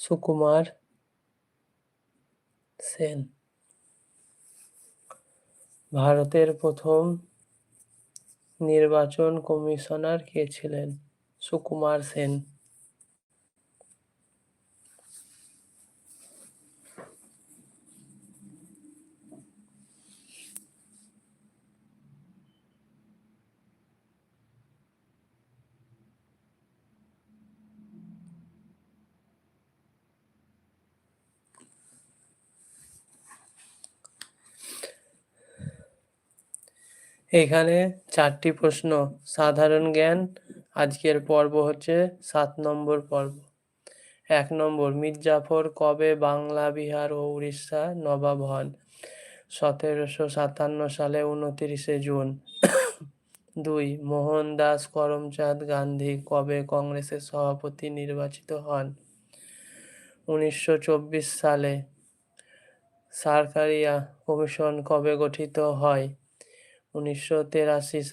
সুকুমার সেন। ভারতের প্রথম নির্বাচন কমিশনার কে ছিলেন? সুকুমার সেন। এখানে 4টি প্রশ্ন সাধারণ জ্ঞান। আজকের পর্ব হচ্ছে 7 নম্বর পর্ব। 1 নম্বর, মীর জাফর কবে বাংলা, বিহার ও উড়িষ্যা নবাব হন? 1757 সালে 29 জুন। 2, মোহনদাস করমচাঁদ গান্ধী কবে কংগ্রেসের সভাপতি নির্বাচিত হন? 1924 সালে। সারকারিয়া কমিশন কবে গঠিত হয়? 1983